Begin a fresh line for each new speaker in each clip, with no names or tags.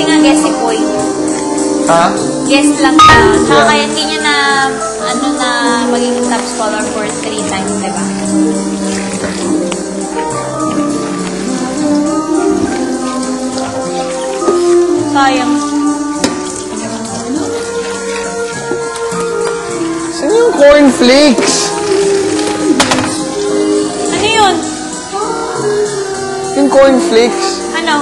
nga guest si Poy.
Ha?
Guest lang siya. Saka kaya hindi niya na, na magiging top scholar for 3 times, diba? Sayang.
Saan yung cornflakes?
Ano yun?
Yung cornflakes.
Ano?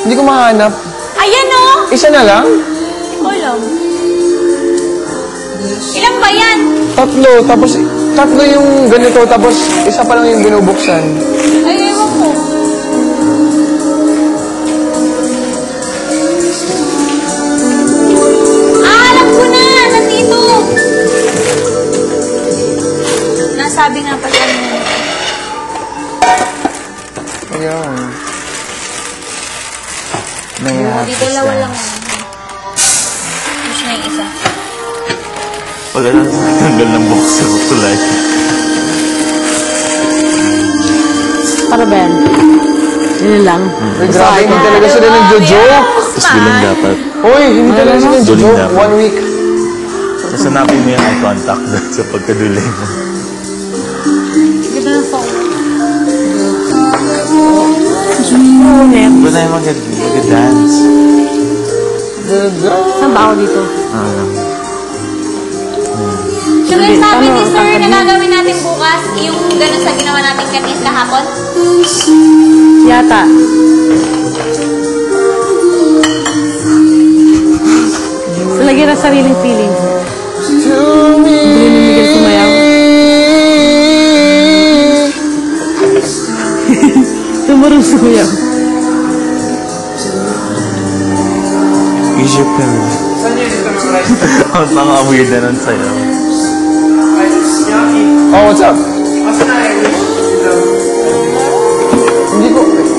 Hindi ko mahanap.
Ayan o!
Isa na lang?
Alam. Ilan ba yan?
Tatlo. Tapos, tatlo yung ganito. Tapos, isa pa lang yung binubuksan.
Ay, ewan ko. Alam ko na! Nandito! Nasabi nga pa siya nung...
Ayun.
Di dalawa lang. Push na yung isa.
Pagkala tanggal ng box sa kulay.
Para ba yan? Yun lang.
Uy, grabe, hindi talaga sila nagjo-joke.
Tapos bilang dapat.
Uy, hindi talaga sila nagjo-joke.
dapat.
1 week.
Tapos hanapin mo yung eye contact sa pagkaduling mo.
Give me a phone.
Ba na yung mag-dance?
Saan ba ako dito?
Sure, sabi ni sir na gagawin natin bukas yung gano'n sa ginawa natin kanina kahapon?
Yata. So, lagyan ng sariling feelings. Hindi ni Miguel sumayaw. Tumarong sumayaw.
Isip ka na. Ang pang-weird na nun sa'yo.
Oh, what's up?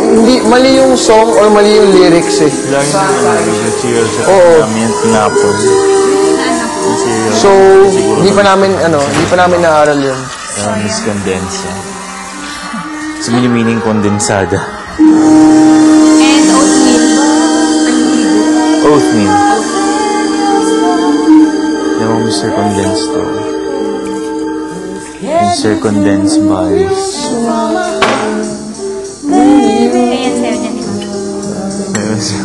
Hindi, mali yung song or mali yung lyrics eh.
Lagi yung serial sa
Oo.
namin yung tinapon.
So, hindi pa namin naaral yun.
Miss Condensa. So, meaning kondensada.
And oatmeal.
Oatmeal. Yung Mr. Condensed to. Mr. Condensed bodies.
Ayan sa'yo niya ni Mama.
Ayun siya.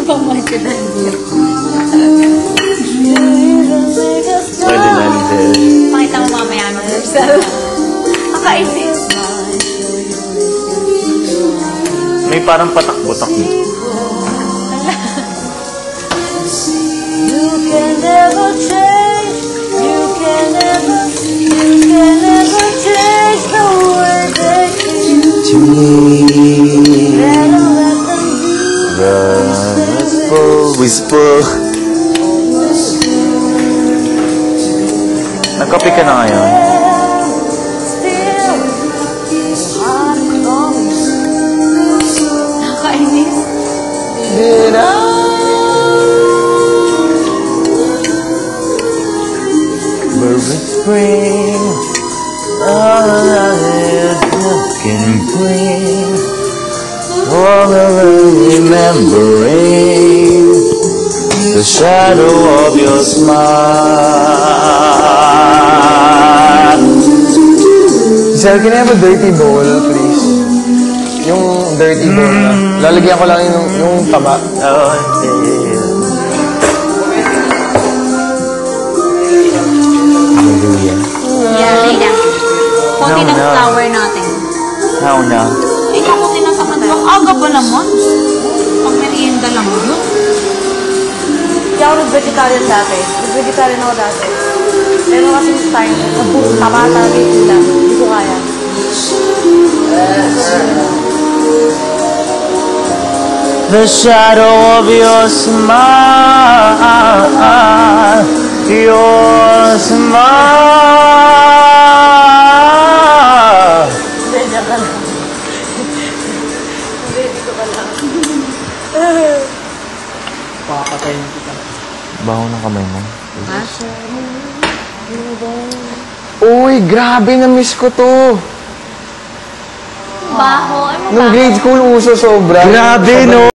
Pamagod na hindi.
Pwede na din.
Pakita mo mamaya ng yourself. Kakainis.
May parang patak-butak dito.
You can never change. You can never change the way they feel.
To me,
Better let them be.
whisper. Nagkape ka na ngayon?
Still, heart calls.
Kakainis.
Did
Spring, all I can bring, all remembering the shadow of your smile.
Sir, can I have a dirty bowl, please? Yung dirty bowl na. Lalagyan ko lang yung taba.
Oh, Hallelujah.
Yeah, Lina. Konti ng flour natin.
How na?
Ito, konti na sa kanila. Ang aga pa naman. Pang merienda lang yun.
Hindi ako nag-vegetarian dati. Nag-vegetarian ako dati. Pero kasi time, tama talaga yung ulam. Hindi ko kaya.
The shadow of your smile, your smile.
Hindi, diyan ka lang. Hindi, dito ka lang.
Papatayin kita.
Baho ng kamay mo.
Uy, grabe, na-miss ko to.
Baho. Ano
Nung
baho?
grade school, uso sobra.
Grabe, no?